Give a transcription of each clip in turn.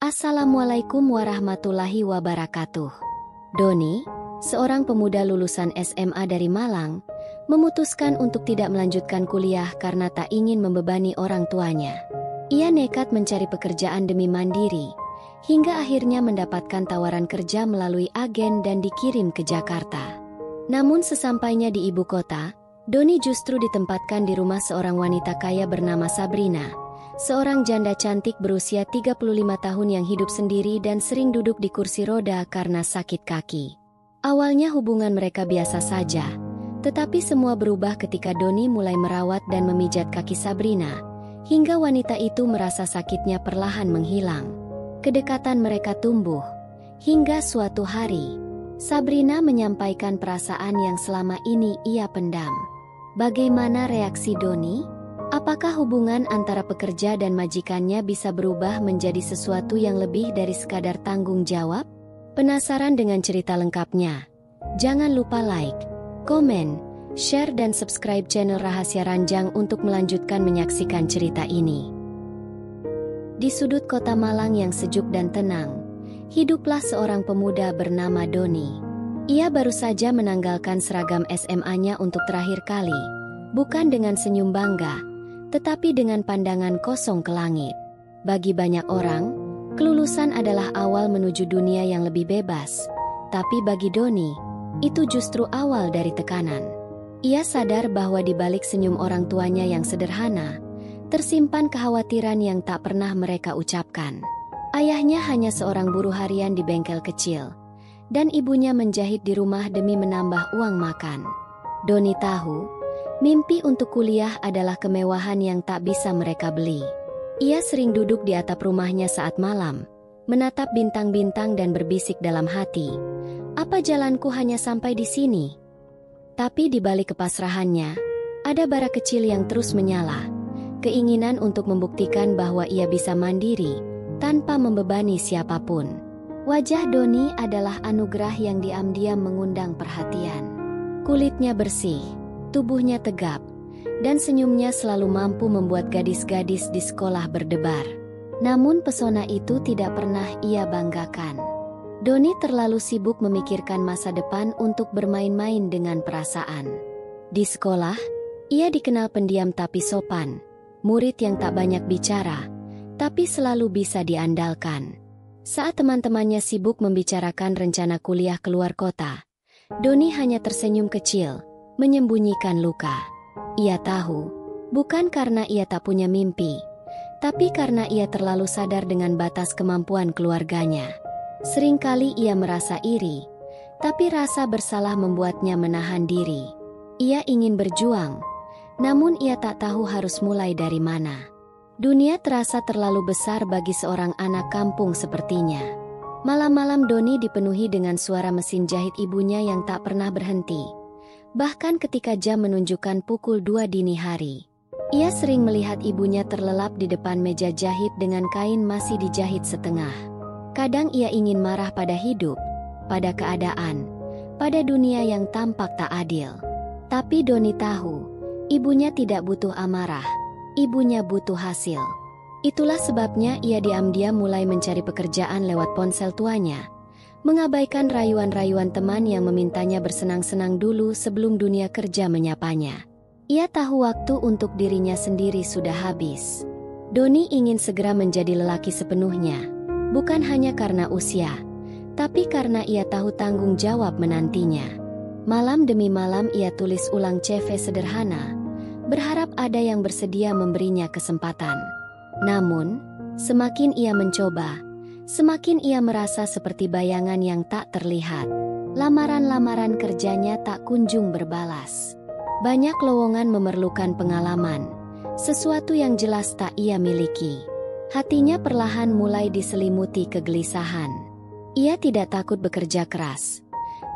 Assalamualaikum warahmatullahi wabarakatuh. Doni, seorang pemuda lulusan SMA dari Malang, memutuskan untuk tidak melanjutkan kuliah karena tak ingin membebani orang tuanya. Ia nekat mencari pekerjaan demi mandiri, hingga akhirnya mendapatkan tawaran kerja melalui agen dan dikirim ke Jakarta. Namun sesampainya di ibu kota, Doni justru ditempatkan di rumah seorang wanita kaya bernama Sabrina. Seorang janda cantik berusia 35 tahun yang hidup sendiri dan sering duduk di kursi roda karena sakit kaki. Awalnya hubungan mereka biasa saja, tetapi semua berubah ketika Doni mulai merawat dan memijat kaki Sabrina, hingga wanita itu merasa sakitnya perlahan menghilang. Kedekatan mereka tumbuh, hingga suatu hari, Sabrina menyampaikan perasaan yang selama ini ia pendam. Bagaimana reaksi Doni? Apakah hubungan antara pekerja dan majikannya bisa berubah menjadi sesuatu yang lebih dari sekadar tanggung jawab? Penasaran dengan cerita lengkapnya? Jangan lupa like, komen, share dan subscribe channel Rahasia Ranjang untuk melanjutkan menyaksikan cerita ini. Di sudut kota Malang yang sejuk dan tenang, hiduplah seorang pemuda bernama Doni. Ia baru saja menanggalkan seragam SMA-nya untuk terakhir kali, bukan dengan senyum bangga, tetapi dengan pandangan kosong ke langit. Bagi banyak orang, kelulusan adalah awal menuju dunia yang lebih bebas. Tapi bagi Doni, itu justru awal dari tekanan. Ia sadar bahwa di balik senyum orang tuanya yang sederhana, tersimpan kekhawatiran yang tak pernah mereka ucapkan. Ayahnya hanya seorang buruh harian di bengkel kecil, dan ibunya menjahit di rumah demi menambah uang makan. Doni tahu, mimpi untuk kuliah adalah kemewahan yang tak bisa mereka beli. Ia sering duduk di atap rumahnya saat malam, menatap bintang-bintang dan berbisik dalam hati, "Apa jalanku hanya sampai di sini?" Tapi di balik kepasrahannya, ada bara kecil yang terus menyala, keinginan untuk membuktikan bahwa ia bisa mandiri, tanpa membebani siapapun. Wajah Doni adalah anugerah yang diam-diam mengundang perhatian. Kulitnya bersih, tubuhnya tegap, dan senyumnya selalu mampu membuat gadis-gadis di sekolah berdebar. Namun pesona itu tidak pernah ia banggakan. Doni terlalu sibuk memikirkan masa depan untuk bermain-main dengan perasaan. Di sekolah, ia dikenal pendiam tapi sopan, murid yang tak banyak bicara, tapi selalu bisa diandalkan. Saat teman-temannya sibuk membicarakan rencana kuliah keluar kota, Doni hanya tersenyum kecil, menyembunyikan luka. Ia tahu, bukan karena ia tak punya mimpi, tapi karena ia terlalu sadar dengan batas kemampuan keluarganya. Seringkali ia merasa iri, tapi rasa bersalah membuatnya menahan diri. Ia ingin berjuang, namun ia tak tahu harus mulai dari mana. Dunia terasa terlalu besar bagi seorang anak kampung sepertinya. Malam-malam Doni dipenuhi dengan suara mesin jahit ibunya yang tak pernah berhenti. Bahkan ketika jam menunjukkan pukul 2 dini hari, ia sering melihat ibunya terlelap di depan meja jahit dengan kain masih dijahit setengah. Kadang ia ingin marah pada hidup, pada keadaan, pada dunia yang tampak tak adil. Tapi Doni tahu, ibunya tidak butuh amarah, ibunya butuh hasil. Itulah sebabnya ia diam-diam mulai mencari pekerjaan lewat ponsel tuanya, mengabaikan rayuan-rayuan teman yang memintanya bersenang-senang dulu sebelum dunia kerja menyapanya. Ia tahu waktu untuk dirinya sendiri sudah habis. Doni ingin segera menjadi lelaki sepenuhnya, bukan hanya karena usia, tapi karena ia tahu tanggung jawab menantinya. Malam demi malam ia tulis ulang CV sederhana, berharap ada yang bersedia memberinya kesempatan. Namun, semakin ia mencoba, semakin ia merasa seperti bayangan yang tak terlihat. Lamaran-lamaran kerjanya tak kunjung berbalas. Banyak lowongan memerlukan pengalaman, sesuatu yang jelas tak ia miliki. Hatinya perlahan mulai diselimuti kegelisahan. Ia tidak takut bekerja keras,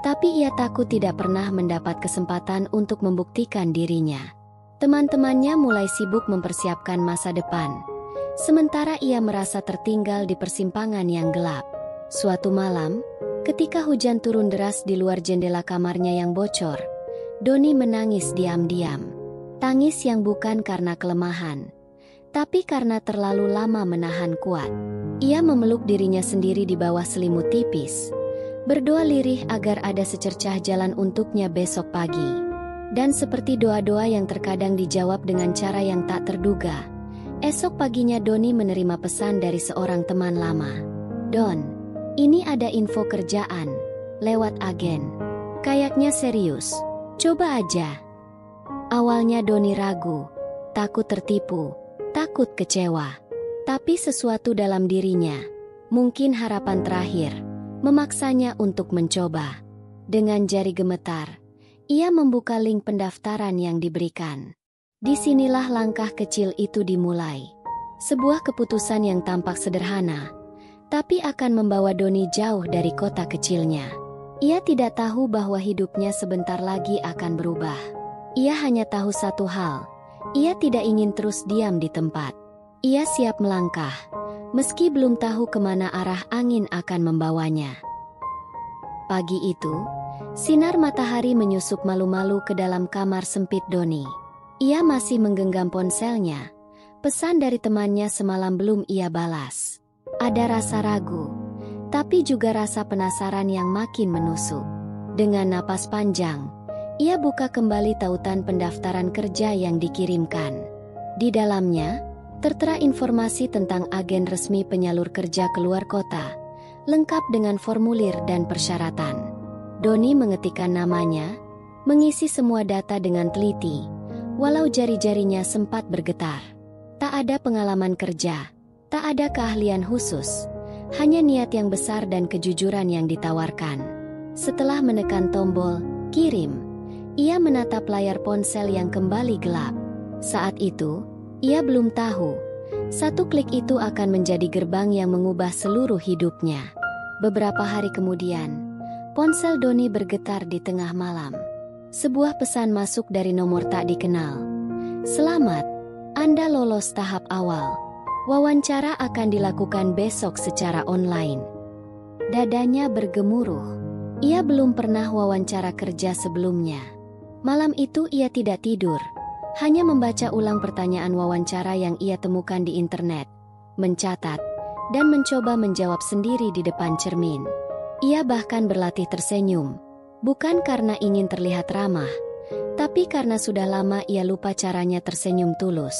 tapi ia takut tidak pernah mendapat kesempatan untuk membuktikan dirinya. Teman-temannya mulai sibuk mempersiapkan masa depan, sementara ia merasa tertinggal di persimpangan yang gelap. Suatu malam, ketika hujan turun deras di luar jendela kamarnya yang bocor, Doni menangis diam-diam. Tangis yang bukan karena kelemahan, Tapi karena terlalu lama menahan kuat, ia memeluk dirinya sendiri di bawah selimut tipis, berdoa lirih agar ada secercah jalan untuknya besok pagi. Dan seperti doa-doa yang terkadang dijawab dengan cara yang tak terduga, esok paginya Doni menerima pesan dari seorang teman lama. "Don, ini ada info kerjaan, lewat agen. Kayaknya serius, coba aja." Awalnya Doni ragu, takut tertipu, takut kecewa. Tapi sesuatu dalam dirinya, mungkin harapan terakhir, memaksanya untuk mencoba. Dengan jari gemetar, ia membuka link pendaftaran yang diberikan. Disinilah langkah kecil itu dimulai. Sebuah keputusan yang tampak sederhana, tapi akan membawa Doni jauh dari kota kecilnya. Ia tidak tahu bahwa hidupnya sebentar lagi akan berubah. Ia hanya tahu satu hal, ia tidak ingin terus diam di tempat. Ia siap melangkah, meski belum tahu kemana arah angin akan membawanya. Pagi itu, sinar matahari menyusup malu-malu ke dalam kamar sempit Doni. Ia masih menggenggam ponselnya. Pesan dari temannya semalam belum ia balas. Ada rasa ragu, tapi juga rasa penasaran yang makin menusuk. Dengan napas panjang, ia buka kembali tautan pendaftaran kerja yang dikirimkan. Di dalamnya, tertera informasi tentang agen resmi penyalur kerja keluar kota, lengkap dengan formulir dan persyaratan. Doni mengetikkan namanya, mengisi semua data dengan teliti, walau jari-jarinya sempat bergetar. Tak ada pengalaman kerja, tak ada keahlian khusus, hanya niat yang besar dan kejujuran yang ditawarkan. Setelah menekan tombol "kirim", ia menatap layar ponsel yang kembali gelap. Saat itu, ia belum tahu, satu klik itu akan menjadi gerbang yang mengubah seluruh hidupnya. Beberapa hari kemudian, ponsel Doni bergetar di tengah malam. Sebuah pesan masuk dari nomor tak dikenal. "Selamat, Anda lolos tahap awal. Wawancara akan dilakukan besok secara online." Dadanya bergemuruh. Ia belum pernah wawancara kerja sebelumnya. Malam itu ia tidak tidur, hanya membaca ulang pertanyaan wawancara yang ia temukan di internet, mencatat, dan mencoba menjawab sendiri di depan cermin. Ia bahkan berlatih tersenyum, bukan karena ingin terlihat ramah, tapi karena sudah lama ia lupa caranya tersenyum tulus.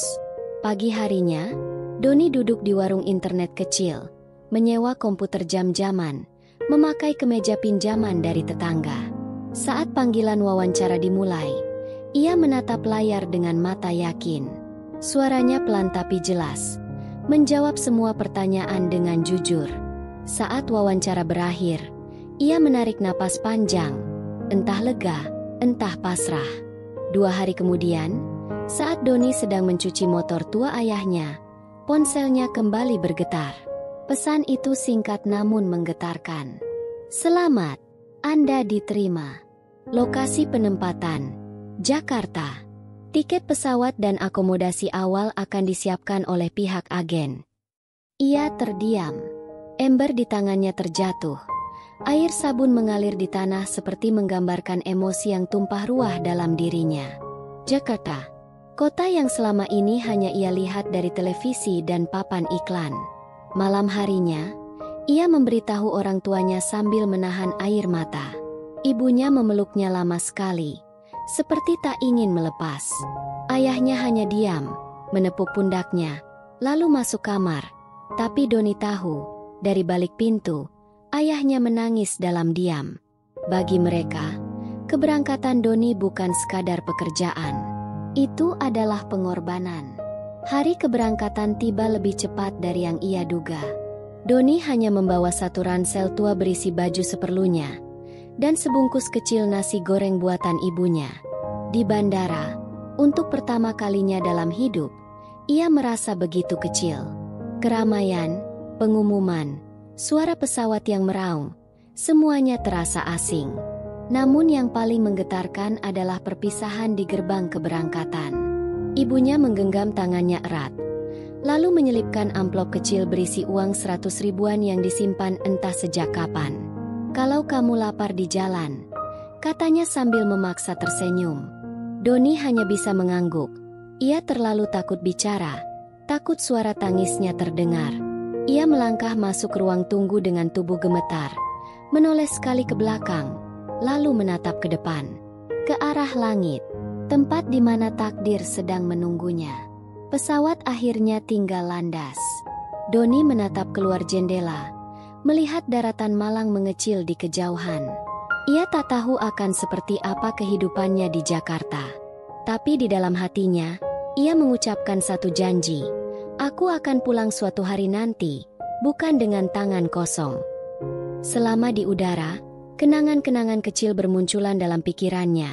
Pagi harinya, Doni duduk di warung internet kecil, menyewa komputer jam-jaman, memakai kemeja pinjaman dari tetangga. Saat panggilan wawancara dimulai, ia menatap layar dengan mata yakin. Suaranya pelan tapi jelas, menjawab semua pertanyaan dengan jujur. Saat wawancara berakhir, ia menarik napas panjang, entah lega, entah pasrah. 2 hari kemudian, saat Doni sedang mencuci motor tua ayahnya, ponselnya kembali bergetar. Pesan itu singkat namun menggetarkan. "Selamat, Anda diterima. Lokasi penempatan, Jakarta. Tiket pesawat dan akomodasi awal akan disiapkan oleh pihak agen." Ia terdiam. Ember di tangannya terjatuh. Air sabun mengalir di tanah seperti menggambarkan emosi yang tumpah ruah dalam dirinya. Jakarta, kota yang selama ini hanya ia lihat dari televisi dan papan iklan. Malam harinya, ia memberitahu orang tuanya sambil menahan air mata. Ibunya memeluknya lama sekali, seperti tak ingin melepas. Ayahnya hanya diam, menepuk pundaknya, lalu masuk kamar. Tapi Doni tahu, dari balik pintu, ayahnya menangis dalam diam. Bagi mereka, keberangkatan Doni bukan sekadar pekerjaan. Itu adalah pengorbanan. Hari keberangkatan tiba lebih cepat dari yang ia duga. Doni hanya membawa satu ransel tua berisi baju seperlunya, dan sebungkus kecil nasi goreng buatan ibunya. Di bandara, untuk pertama kalinya dalam hidup, ia merasa begitu kecil. Keramaian, pengumuman, suara pesawat yang meraung, semuanya terasa asing. Namun yang paling menggetarkan adalah perpisahan di gerbang keberangkatan. Ibunya menggenggam tangannya erat, lalu menyelipkan amplop kecil berisi uang 100 ribuan yang disimpan entah sejak kapan. "Kalau kamu lapar di jalan," katanya sambil memaksa tersenyum. Doni hanya bisa mengangguk. Ia terlalu takut bicara, Takut suara tangisnya terdengar. Ia melangkah masuk ruang tunggu dengan tubuh gemetar, menoleh sekali ke belakang, lalu menatap ke depan, ke arah langit, tempat di mana takdir sedang menunggunya. Pesawat akhirnya tinggal landas. Doni menatap keluar jendela, melihat daratan malang mengecil di kejauhan. Ia tak tahu akan seperti apa kehidupannya di Jakarta. Tapi di dalam hatinya, ia mengucapkan satu janji. Aku akan pulang suatu hari nanti, bukan dengan tangan kosong. Selama di udara, kenangan-kenangan kecil bermunculan dalam pikirannya.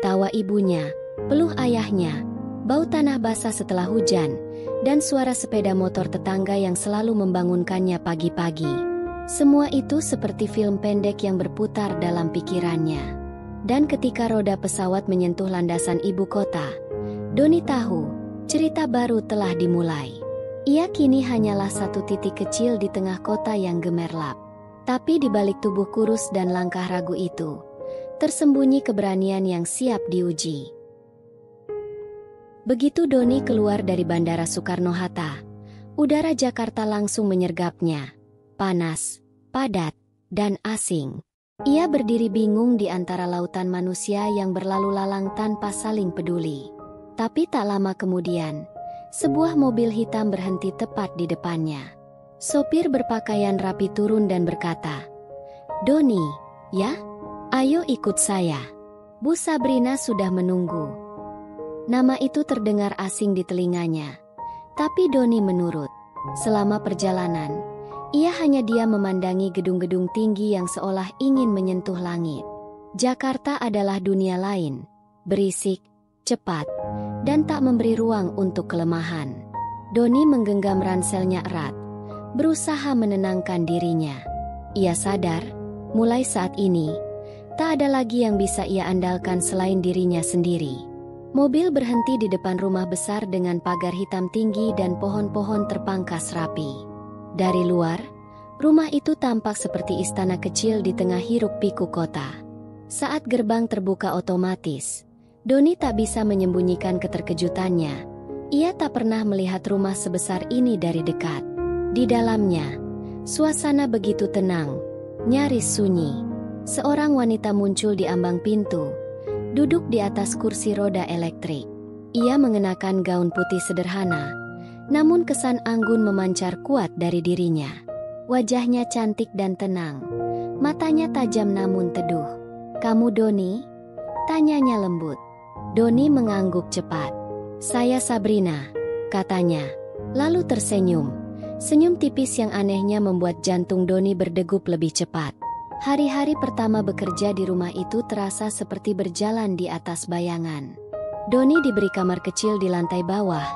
Tawa ibunya, peluh ayahnya, bau tanah basah setelah hujan, dan suara sepeda motor tetangga yang selalu membangunkannya pagi-pagi. Semua itu seperti film pendek yang berputar dalam pikirannya. Dan ketika roda pesawat menyentuh landasan ibu kota, Doni tahu, cerita baru telah dimulai. Ia kini hanyalah satu titik kecil di tengah kota yang gemerlap. Tapi di balik tubuh kurus dan langkah ragu itu, tersembunyi keberanian yang siap diuji. Begitu Doni keluar dari Bandara Soekarno-Hatta, udara Jakarta langsung menyergapnya. Panas, padat, dan asing. Ia berdiri bingung di antara lautan manusia yang berlalu lalang tanpa saling peduli. Tapi tak lama kemudian, sebuah mobil hitam berhenti tepat di depannya. Sopir berpakaian rapi turun dan berkata, "Doni, ya? Ayo ikut saya. Bu Sabrina sudah menunggu." Nama itu terdengar asing di telinganya. Tapi Doni menurut. Selama perjalanan, ia hanya diam memandangi gedung-gedung tinggi yang seolah ingin menyentuh langit. Jakarta adalah dunia lain, berisik, cepat, dan tak memberi ruang untuk kelemahan. Doni menggenggam ranselnya erat, berusaha menenangkan dirinya. Ia sadar, mulai saat ini, tak ada lagi yang bisa ia andalkan selain dirinya sendiri. Mobil berhenti di depan rumah besar dengan pagar hitam tinggi dan pohon-pohon terpangkas rapi. Dari luar, rumah itu tampak seperti istana kecil di tengah hiruk-pikuk kota. Saat gerbang terbuka otomatis, Doni tak bisa menyembunyikan keterkejutannya. Ia tak pernah melihat rumah sebesar ini dari dekat. Di dalamnya, suasana begitu tenang, nyaris sunyi. Seorang wanita muncul di ambang pintu, duduk di atas kursi roda elektrik. Ia mengenakan gaun putih sederhana, namun kesan anggun memancar kuat dari dirinya. Wajahnya cantik dan tenang, matanya tajam namun teduh. "Kamu Doni?" tanyanya lembut. Doni mengangguk cepat. "Saya Sabrina," katanya, lalu tersenyum. Senyum tipis yang anehnya membuat jantung Doni berdegup lebih cepat. Hari-hari pertama bekerja di rumah itu terasa seperti berjalan di atas bayangan. Doni diberi kamar kecil di lantai bawah,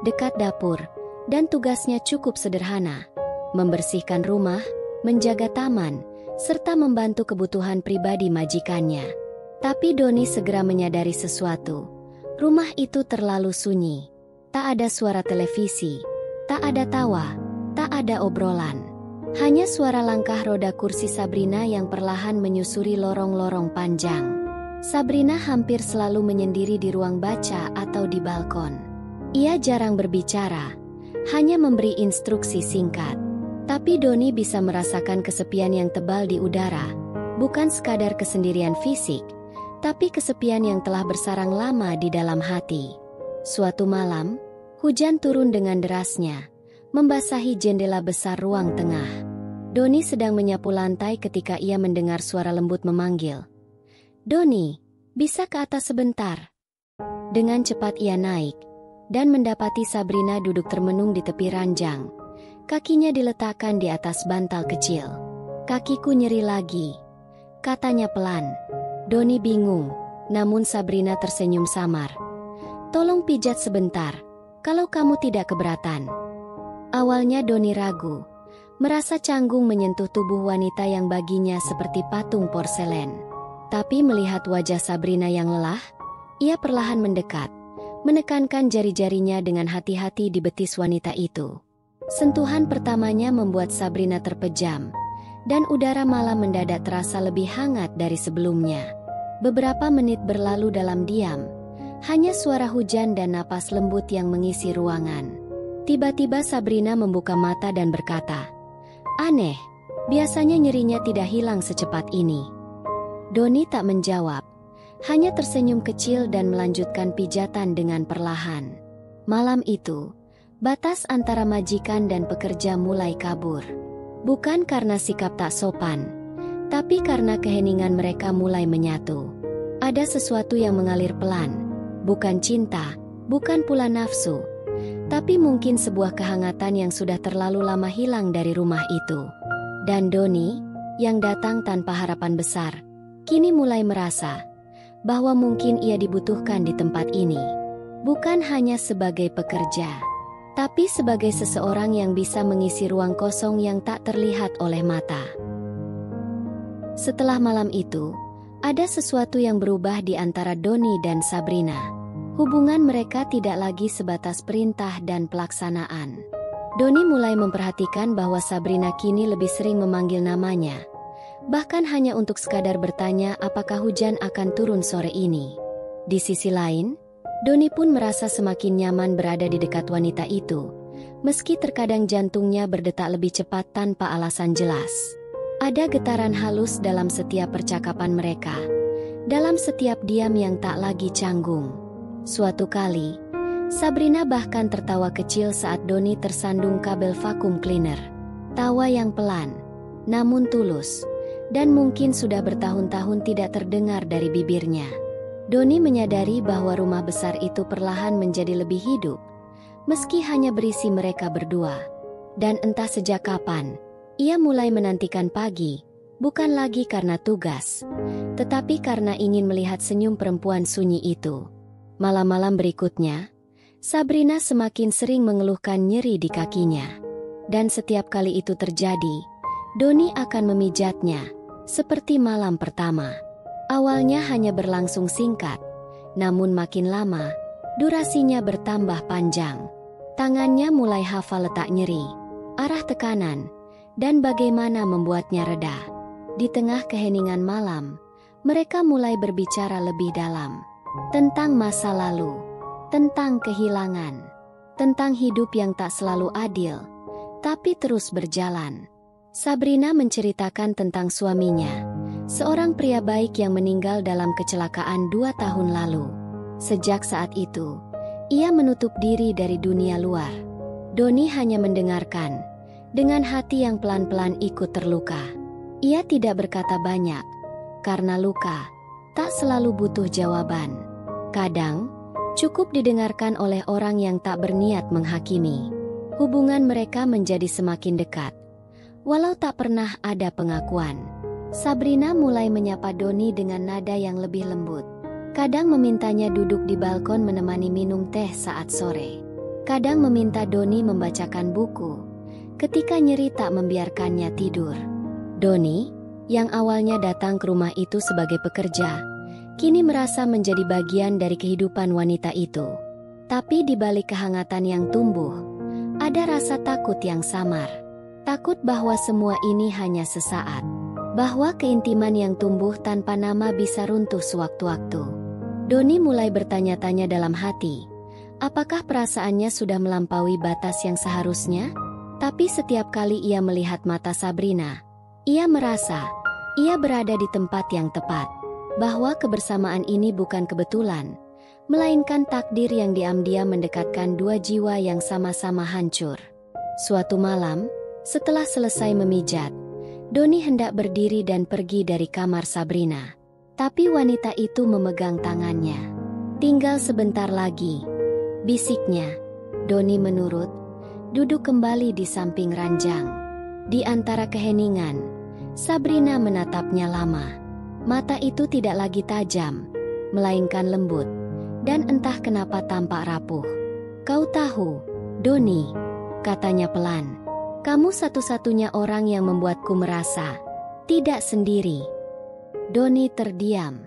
dekat dapur, dan tugasnya cukup sederhana: membersihkan rumah, menjaga taman, serta membantu kebutuhan pribadi majikannya. Tapi Doni segera menyadari sesuatu. Rumah itu terlalu sunyi. Tak ada suara televisi, tak ada tawa, tak ada obrolan. Hanya suara langkah roda kursi Sabrina yang perlahan menyusuri lorong-lorong panjang. Sabrina hampir selalu menyendiri di ruang baca atau di balkon. Ia jarang berbicara, hanya memberi instruksi singkat. Tapi Doni bisa merasakan kesepian yang tebal di udara, bukan sekadar kesendirian fisik, tapi kesepian yang telah bersarang lama di dalam hati. Suatu malam, hujan turun dengan derasnya, membasahi jendela besar ruang tengah. Doni sedang menyapu lantai ketika ia mendengar suara lembut memanggil, "Doni, bisa ke atas sebentar?" Dengan cepat ia naik, dan mendapati Sabrina duduk termenung di tepi ranjang. Kakinya diletakkan di atas bantal kecil. "Kakiku nyeri lagi," katanya pelan. Doni bingung, namun Sabrina tersenyum samar. "Tolong pijat sebentar, kalau kamu tidak keberatan." Awalnya Doni ragu, merasa canggung menyentuh tubuh wanita yang baginya seperti patung porselen. Tapi melihat wajah Sabrina yang lelah, ia perlahan mendekat, menekankan jari-jarinya dengan hati-hati di betis wanita itu. Sentuhan pertamanya membuat Sabrina terpejam, dan udara malam mendadak terasa lebih hangat dari sebelumnya. Beberapa menit berlalu dalam diam, hanya suara hujan dan napas lembut yang mengisi ruangan. Tiba-tiba Sabrina membuka mata dan berkata, "Aneh, biasanya nyerinya tidak hilang secepat ini." Doni tak menjawab, hanya tersenyum kecil dan melanjutkan pijatan dengan perlahan. Malam itu, batas antara majikan dan pekerja mulai kabur. Bukan karena sikap tak sopan, tapi karena keheningan mereka mulai menyatu. Ada sesuatu yang mengalir pelan, bukan cinta, bukan pula nafsu, tapi mungkin sebuah kehangatan yang sudah terlalu lama hilang dari rumah itu. Dan Doni, yang datang tanpa harapan besar, kini mulai merasa bahwa mungkin ia dibutuhkan di tempat ini. Bukan hanya sebagai pekerja, tapi sebagai seseorang yang bisa mengisi ruang kosong yang tak terlihat oleh mata. Setelah malam itu, ada sesuatu yang berubah di antara Doni dan Sabrina. Hubungan mereka tidak lagi sebatas perintah dan pelaksanaan. Doni mulai memperhatikan bahwa Sabrina kini lebih sering memanggil namanya, bahkan hanya untuk sekadar bertanya apakah hujan akan turun sore ini. Di sisi lain, Doni pun merasa semakin nyaman berada di dekat wanita itu, meski terkadang jantungnya berdetak lebih cepat tanpa alasan jelas. Ada getaran halus dalam setiap percakapan mereka, dalam setiap diam yang tak lagi canggung. Suatu kali, Sabrina bahkan tertawa kecil saat Doni tersandung kabel vakum cleaner. Tawa yang pelan, namun tulus, dan mungkin sudah bertahun-tahun tidak terdengar dari bibirnya. Doni menyadari bahwa rumah besar itu perlahan menjadi lebih hidup, meski hanya berisi mereka berdua. Dan entah sejak kapan, ia mulai menantikan pagi, bukan lagi karena tugas, tetapi karena ingin melihat senyum perempuan sunyi itu. Malam-malam berikutnya, Sabrina semakin sering mengeluhkan nyeri di kakinya. Dan setiap kali itu terjadi, Doni akan memijatnya, seperti malam pertama. Awalnya hanya berlangsung singkat, namun makin lama, durasinya bertambah panjang. Tangannya mulai hafal letak nyeri, arah tekanan, dan bagaimana membuatnya reda. Di tengah keheningan malam, mereka mulai berbicara lebih dalam. Tentang masa lalu, tentang kehilangan, tentang hidup yang tak selalu adil, tapi terus berjalan. Sabrina menceritakan tentang suaminya, seorang pria baik yang meninggal dalam kecelakaan 2 tahun lalu. Sejak saat itu, ia menutup diri dari dunia luar. Doni hanya mendengarkan, dengan hati yang pelan-pelan ikut terluka. Ia tidak berkata banyak, karena luka tak selalu butuh jawaban. Kadang, cukup didengarkan oleh orang yang tak berniat menghakimi. Hubungan mereka menjadi semakin dekat, walau tak pernah ada pengakuan. Sabrina mulai menyapa Doni dengan nada yang lebih lembut. Kadang memintanya duduk di balkon menemani minum teh saat sore. Kadang meminta Doni membacakan buku, ketika nyeri tak membiarkannya tidur. Doni, yang awalnya datang ke rumah itu sebagai pekerja, kini merasa menjadi bagian dari kehidupan wanita itu. Tapi di balik kehangatan yang tumbuh, ada rasa takut yang samar. Takut bahwa semua ini hanya sesaat, bahwa keintiman yang tumbuh tanpa nama bisa runtuh sewaktu-waktu. Doni mulai bertanya-tanya dalam hati, apakah perasaannya sudah melampaui batas yang seharusnya? Tapi setiap kali ia melihat mata Sabrina, ia merasa ia berada di tempat yang tepat, bahwa kebersamaan ini bukan kebetulan, melainkan takdir yang diam-diam mendekatkan dua jiwa yang sama-sama hancur. Suatu malam, setelah selesai memijat, Doni hendak berdiri dan pergi dari kamar Sabrina. Tapi wanita itu memegang tangannya. "Tinggal sebentar lagi," bisiknya. Doni menurut, duduk kembali di samping ranjang. Di antara keheningan, Sabrina menatapnya lama. Mata itu tidak lagi tajam, melainkan lembut, dan entah kenapa tampak rapuh. "Kau tahu, Doni," katanya pelan, "kamu satu-satunya orang yang membuatku merasa tidak sendiri." Doni terdiam.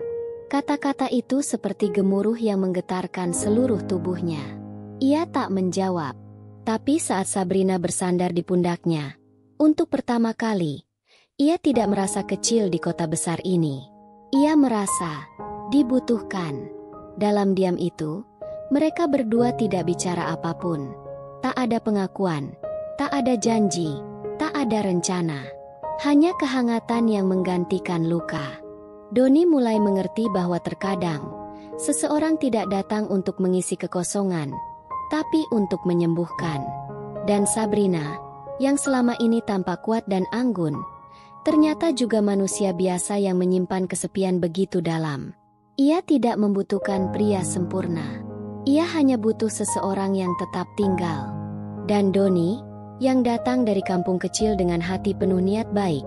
Kata-kata itu seperti gemuruh yang menggetarkan seluruh tubuhnya. Ia tak menjawab. Tapi saat Sabrina bersandar di pundaknya, untuk pertama kali, ia tidak merasa kecil di kota besar ini. Ia merasa dibutuhkan. Dalam diam itu, mereka berdua tidak bicara apapun. Tak ada pengakuan, tak ada janji, tak ada rencana. Hanya kehangatan yang menggantikan luka. Doni mulai mengerti bahwa terkadang seseorang tidak datang untuk mengisi kekosongan, tapi untuk menyembuhkan. Dan Sabrina, yang selama ini tampak kuat dan anggun, ternyata juga manusia biasa yang menyimpan kesepian begitu dalam. Ia tidak membutuhkan pria sempurna. Ia hanya butuh seseorang yang tetap tinggal. Dan Doni, yang datang dari kampung kecil dengan hati penuh niat baik,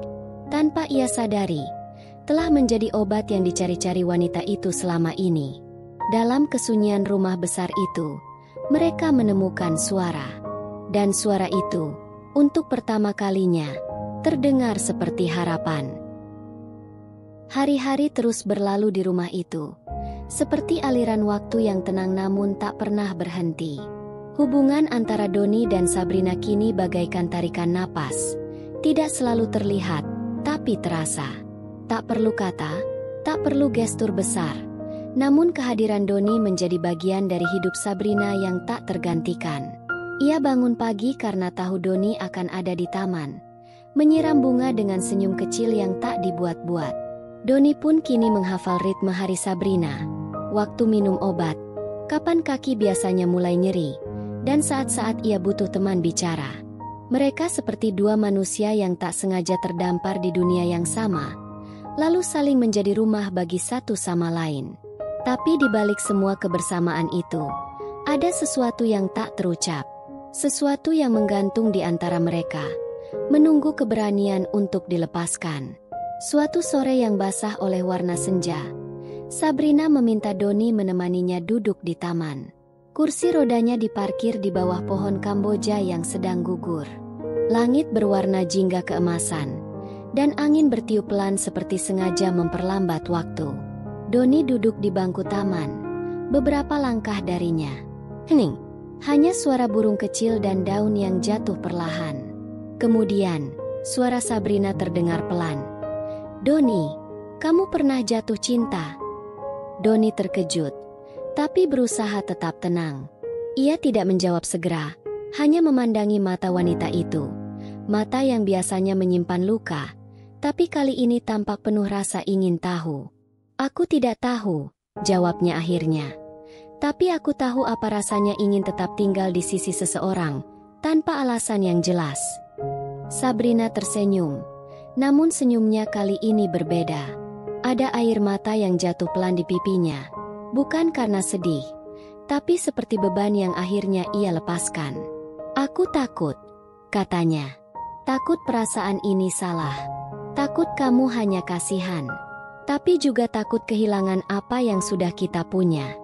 tanpa ia sadari, telah menjadi obat yang dicari-cari wanita itu selama ini. Dalam kesunyian rumah besar itu, mereka menemukan suara. Dan suara itu, untuk pertama kalinya, terdengar seperti harapan. Hari-hari terus berlalu di rumah itu, seperti aliran waktu yang tenang namun tak pernah berhenti. Hubungan antara Doni dan Sabrina kini bagaikan tarikan napas, tidak selalu terlihat, tapi terasa. Tak perlu kata, tak perlu gestur besar, namun kehadiran Doni menjadi bagian dari hidup Sabrina yang tak tergantikan. Ia bangun pagi karena tahu Doni akan ada di taman, menyiram bunga dengan senyum kecil yang tak dibuat-buat. Doni pun kini menghafal ritme hari Sabrina, waktu minum obat, kapan kaki biasanya mulai nyeri, dan saat-saat ia butuh teman bicara. Mereka seperti dua manusia yang tak sengaja terdampar di dunia yang sama, lalu saling menjadi rumah bagi satu sama lain. Tapi di balik semua kebersamaan itu, ada sesuatu yang tak terucap, sesuatu yang menggantung di antara mereka, menunggu keberanian untuk dilepaskan. Suatu sore yang basah oleh warna senja, Sabrina meminta Doni menemaninya duduk di taman. Kursi rodanya diparkir di bawah pohon Kamboja yang sedang gugur. Langit berwarna jingga keemasan, dan angin bertiup pelan seperti sengaja memperlambat waktu. Doni duduk di bangku taman, beberapa langkah darinya. Hening, hanya suara burung kecil dan daun yang jatuh perlahan. Kemudian, suara Sabrina terdengar pelan. "Doni, kamu pernah jatuh cinta?" Doni terkejut, tapi berusaha tetap tenang. Ia tidak menjawab segera, hanya memandangi mata wanita itu. Mata yang biasanya menyimpan luka, tapi kali ini tampak penuh rasa ingin tahu. "Aku tidak tahu," jawabnya akhirnya. "Tapi aku tahu apa rasanya ingin tetap tinggal di sisi seseorang, tanpa alasan yang jelas." Sabrina tersenyum, namun senyumnya kali ini berbeda. Ada air mata yang jatuh pelan di pipinya. Bukan karena sedih, tapi seperti beban yang akhirnya ia lepaskan. "Aku takut," katanya. "Takut perasaan ini salah. Takut kamu hanya kasihan. Tapi juga takut kehilangan apa yang sudah kita punya."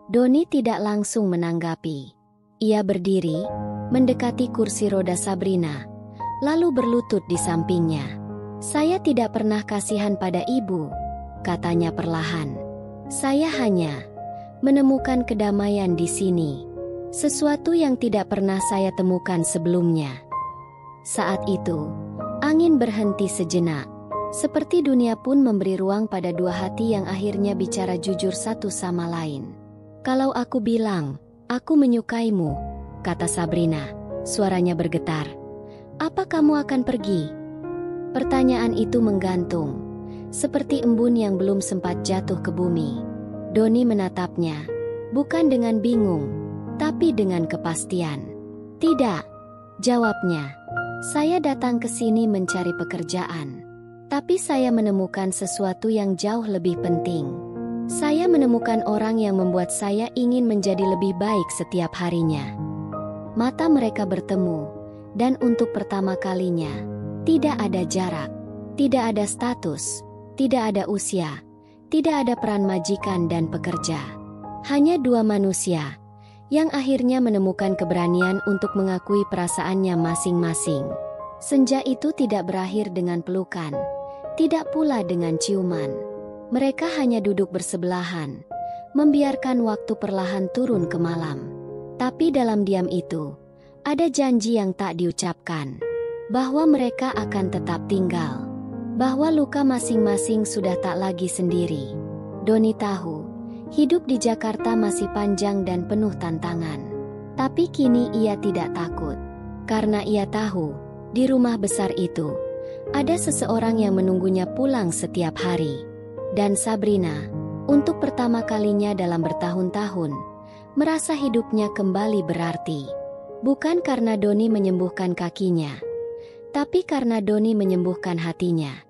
Doni tidak langsung menanggapi. Ia berdiri, mendekati kursi roda Sabrina, lalu berlutut di sampingnya. "Saya tidak pernah kasihan pada ibu," katanya perlahan. "Saya hanya menemukan kedamaian di sini. Sesuatu yang tidak pernah saya temukan sebelumnya." Saat itu, angin berhenti sejenak. Seperti dunia pun memberi ruang pada dua hati yang akhirnya bicara jujur satu sama lain. "Kalau aku bilang, aku menyukaimu," kata Sabrina, suaranya bergetar, "apa kamu akan pergi?" Pertanyaan itu menggantung, seperti embun yang belum sempat jatuh ke bumi. Doni menatapnya, bukan dengan bingung, tapi dengan kepastian. "Tidak," jawabnya. "Saya datang ke sini mencari pekerjaan. Tapi saya menemukan sesuatu yang jauh lebih penting. Saya menemukan orang yang membuat saya ingin menjadi lebih baik setiap harinya." Mata mereka bertemu, dan untuk pertama kalinya, tidak ada jarak, tidak ada status, tidak ada usia, tidak ada peran majikan dan pekerja. Hanya dua manusia yang akhirnya menemukan keberanian untuk mengakui perasaannya masing-masing. Senja itu tidak berakhir dengan pelukan, tidak pula dengan ciuman. Mereka hanya duduk bersebelahan, membiarkan waktu perlahan turun ke malam. Tapi dalam diam itu, ada janji yang tak diucapkan, bahwa mereka akan tetap tinggal, bahwa luka masing-masing sudah tak lagi sendiri. Doni tahu, hidup di Jakarta masih panjang dan penuh tantangan. Tapi kini ia tidak takut. Karena ia tahu, di rumah besar itu, ada seseorang yang menunggunya pulang setiap hari. Dan Sabrina, untuk pertama kalinya dalam bertahun-tahun, merasa hidupnya kembali berarti. Bukan karena Doni menyembuhkan kakinya, tapi karena Doni menyembuhkan hatinya.